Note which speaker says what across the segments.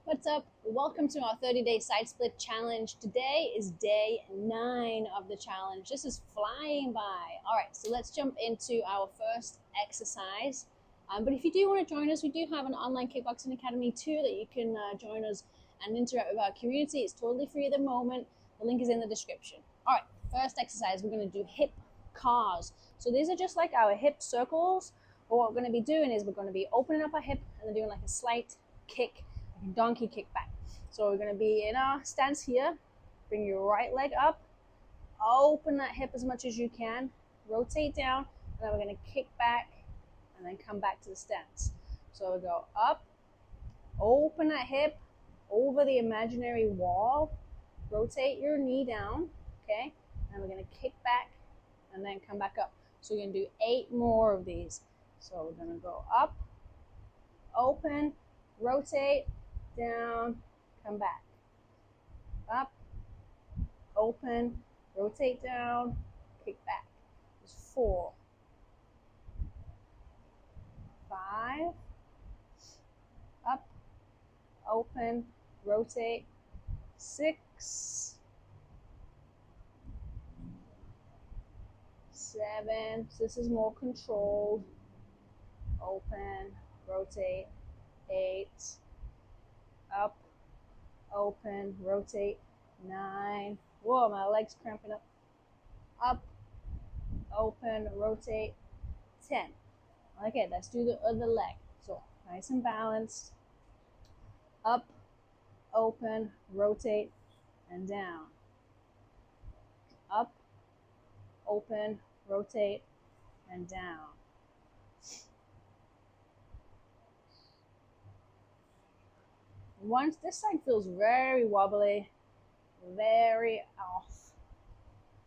Speaker 1: What's up? Welcome to our 30-day side split challenge. Today is day 9 of the challenge. This is flying by. All right, so let's jump into our first exercise. But if you do want to join us, we do have an online kickboxing academy too that you can join us and interact with our community. It's totally free at the moment. The link is in the description. All right, first exercise, we're going to do hip cars. So these are just like our hip circles. But what we're going to be doing is we're going to be opening up our hip and then doing like a slight kick, donkey kick back. So we're going to be in our stance here. Bring your right leg up, open that hip as much as you can, rotate down, and then we're going to kick back and then come back to the stance. So we go up, open that hip over the imaginary wall, rotate your knee down, okay? And we're going to kick back and then come back up. So we're going to do 8 more of these. So we're going to go up, open, rotate, down, come back, up, open, rotate down, kick back. There's 4, 5, up, open, rotate, 6, 7, so this is more controlled, open, rotate, 8, up, open, rotate, 9, whoa, my leg's cramping up, open, rotate, 10. Okay, let's do the other leg. So nice and balanced, up, open, rotate, and down, up, open, rotate, and down. Once this side feels very wobbly, very off.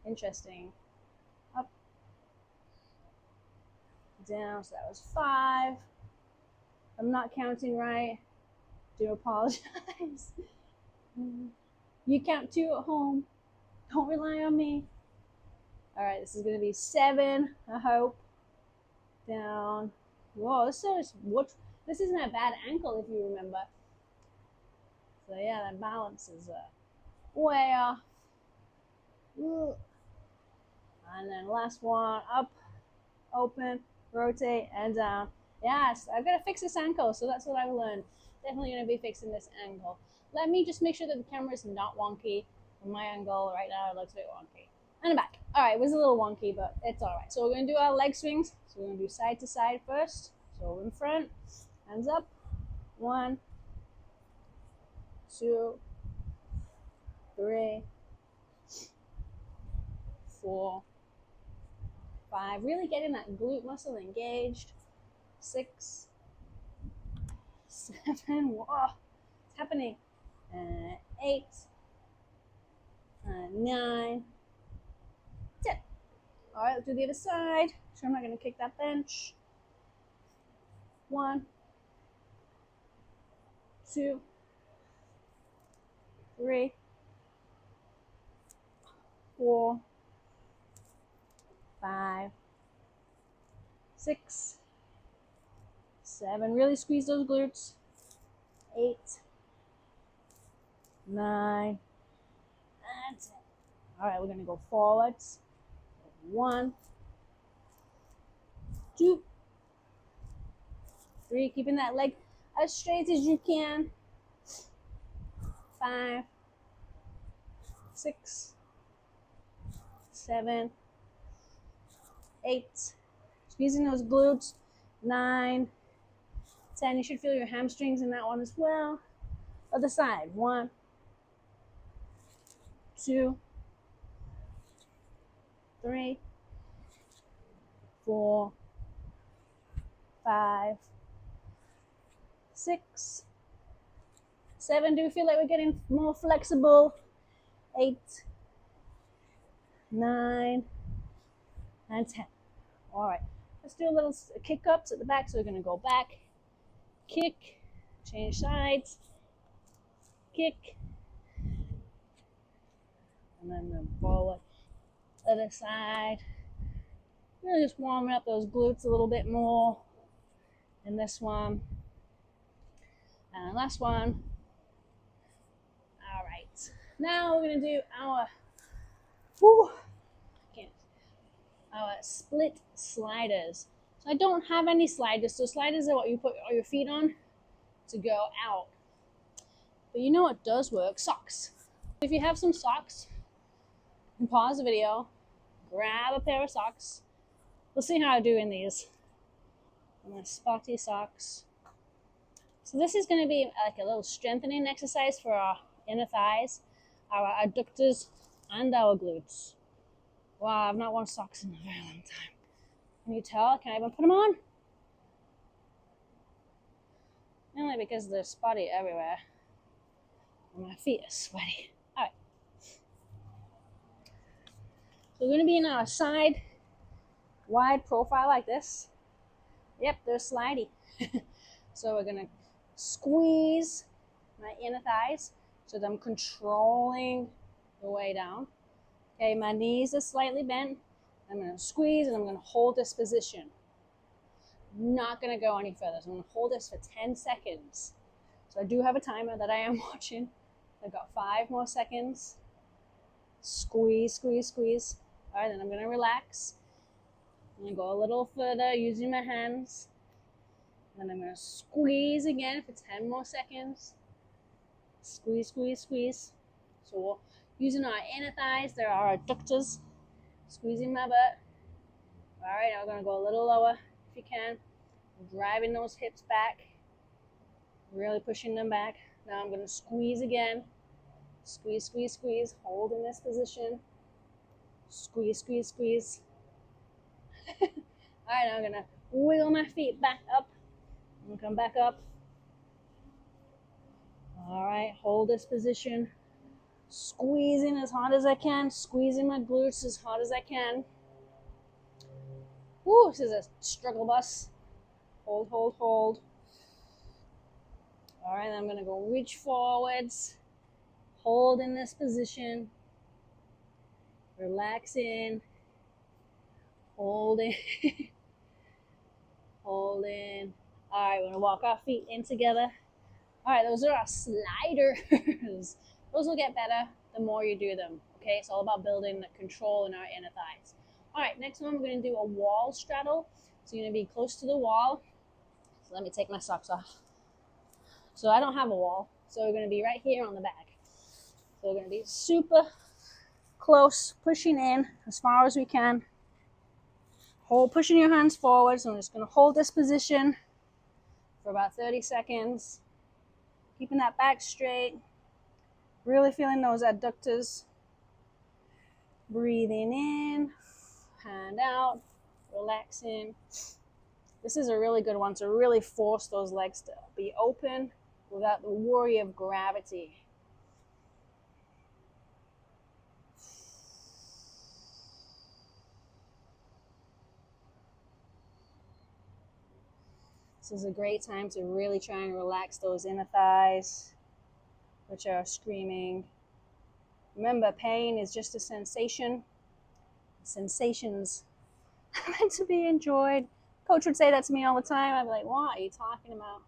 Speaker 1: Interesting. Up, down. So that was 5. I'm not counting right. Do apologize. You count 2 at home. Don't rely on me. All right, this is going to be 7, I hope. Down. Whoa, this isn't a bad ankle if you remember. So yeah, that balance is way off. And then last one, up, open, rotate, and down. Yes, I've got to fix this ankle, so that's what I've learned. Definitely going to be fixing this ankle. Let me just make sure that the camera is not wonky. From my angle right now, it looks a bit wonky. And back. All right, it was a little wonky, but it's all right. So we're going to do our leg swings. So we're going to do side to side first. So in front, hands up, 1, 2, 3, 4, 5. Really getting that glute muscle engaged. 6, 7. Whoa, it's happening. 8, 9, 10. All right, let's do the other side. So I'm not going to kick that bench. 1, 2, 3, 4, 5, 6, 7. Really squeeze those glutes. 8, 9, and 10. All right, we're going to go forwards. 1, 2, 3. Keeping that leg as straight as you can. 5, 6, 7, 8. Squeezing those glutes. 9, 10. You should feel your hamstrings in that one as well. Other side. 1, 2, 3, 4, 5, 6, 7. Do you feel like we're getting more flexible? 8, 9, and 10. All right, let's do a little kick ups at the back. So we're going to go back, kick, change sides, kick, and then the forward, other side. Really just warming up those glutes a little bit more in this one. And last one. Now we're gonna do our, whew, our split sliders. So I don't have any sliders. So sliders are what you put all your feet on to go out. But you know what does work? Socks. If you have some socks, you can pause the video, grab a pair of socks. We'll see how I do in these. My spotty socks. So this is going to be like a little strengthening exercise for our inner thighs, our adductors, and our glutes. Wow, I've not worn socks in a very long time. Can you tell? Can I even put them on? Only because they're spotty everywhere. And my feet are sweaty. All right. So we're going to be in our side wide profile like this. Yep, they're slidey. So we're going to squeeze my inner thighs so that I'm controlling the way down. Okay, my knees are slightly bent. I'm going to squeeze and I'm going to hold this position. I'm not going to go any further. So I'm going to hold this for 10 seconds. So I do have a timer that I am watching. I've got 5 more seconds. Squeeze, squeeze, squeeze. All right, then I'm going to relax. I'm going to go a little further using my hands. Then I'm going to squeeze again for 10 more seconds. Squeeze, squeeze, squeeze. So we're using our inner thighs. There are our adductors. Squeezing my butt. All right, now we're going to go a little lower if you can. Driving those hips back. Really pushing them back. Now I'm going to squeeze again. Squeeze, squeeze, squeeze. Hold in this position. Squeeze, squeeze, squeeze. All right, now I'm going to wiggle my feet back up. And come back up. All right, hold this position. Squeezing as hard as I can. Squeezing my glutes as hard as I can. Woo, this is a struggle bus. Hold, hold, hold. All right, I'm going to go reach forwards. Hold in this position. Relax in. Hold in. Hold in. All right, we're going to walk our feet in together. All right, those are our sliders. Those will get better the more you do them. Okay, it's all about building the control in our inner thighs. All right, next one, we're going to do a wall straddle. So you're going to be close to the wall. So let me take my socks off. So I don't have a wall. So we're going to be right here on the back. So we're going to be super close, pushing in as far as we can. Hold, pushing your hands forward. So I'm just going to hold this position for about 30 seconds. Keeping that back straight. Really feeling those adductors. Breathing in, hand out, relaxing. This is a really good one to really force those legs to be open without the worry of gravity. This is a great time to really try and relax those inner thighs, which are screaming. Remember, pain is just a sensation. Sensations are meant to be enjoyed. Coach would say that to me all the time. I'd be like, what are you talking about?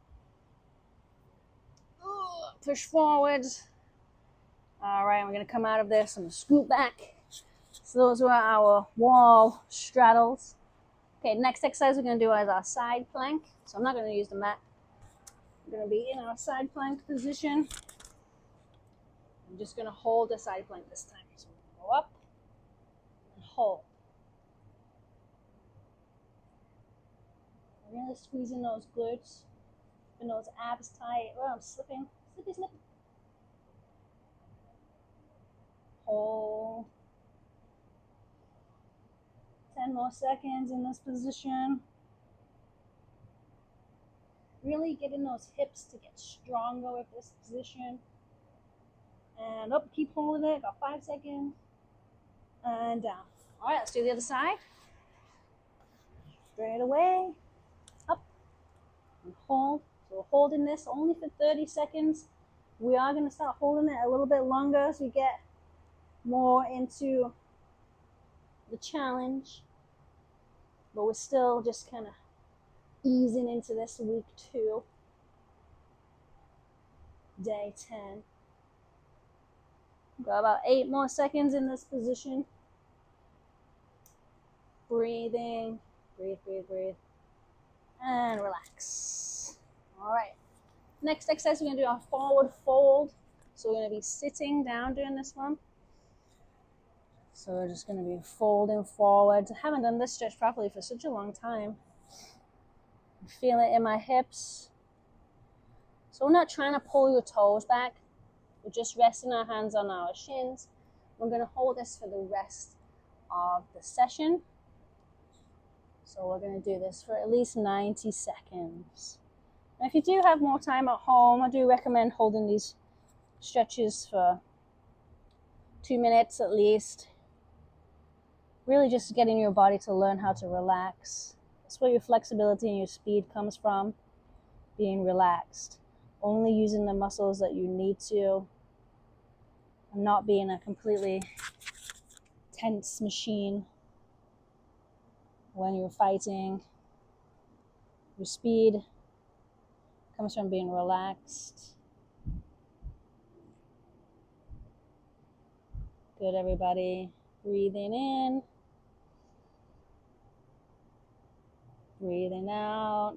Speaker 1: Ugh, push forwards. All right, we're going to come out of this. I'm going to scoot back. So those were our wall straddles. Okay, next exercise we're going to do is our side plank. So I'm not going to use the mat. We're going to be in our side plank position. I'm just going to hold the side plank this time. So we're going to go up and hold. Really squeezing those glutes, keeping those abs tight. Oh, I'm slipping. Slippy, slip. Hold. 10 more seconds in this position. Really getting those hips to get stronger with this position. And up, keep holding it. Got 5 seconds. And down. All right, let's do the other side. Straight away. Up. And hold. So we're holding this only for 30 seconds. We are going to start holding it a little bit longer as we get more into the challenge. But we're still just kind of easing into this week 2. Day 10. Got about 8 more seconds in this position. Breathing. Breathe, breathe, breathe. And relax. All right. Next exercise, we're going to do our forward fold. So we're going to be sitting down doing this one. So we're just going to be folding forward. I haven't done this stretch properly for such a long time. I feel it in my hips. So we're not trying to pull your toes back. We're just resting our hands on our shins. We're going to hold this for the rest of the session. So we're going to do this for at least 90 seconds. Now, if you do have more time at home, I do recommend holding these stretches for 2 minutes at least. Really just getting your body to learn how to relax. That's where your flexibility and your speed comes from, being relaxed. Only using the muscles that you need to, and not being a completely tense machine when you're fighting. Your speed comes from being relaxed. Good, everybody. Breathing in. Breathing out.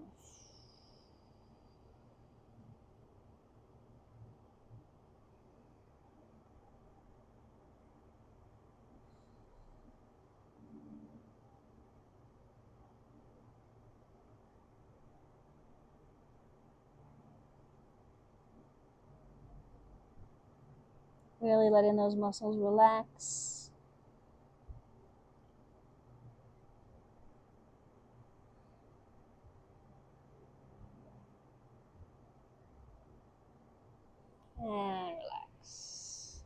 Speaker 1: Really letting those muscles relax. And relax.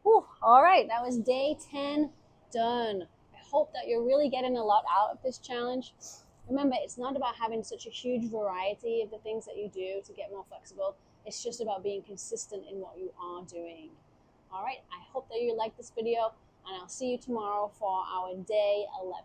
Speaker 1: Whew. All right, that was day 10 done. I hope that you're really getting a lot out of this challenge. Remember, it's not about having such a huge variety of the things that you do to get more flexible. It's just about being consistent in what you are doing. All right, I hope that you like this video, and I'll see you tomorrow for our day 11.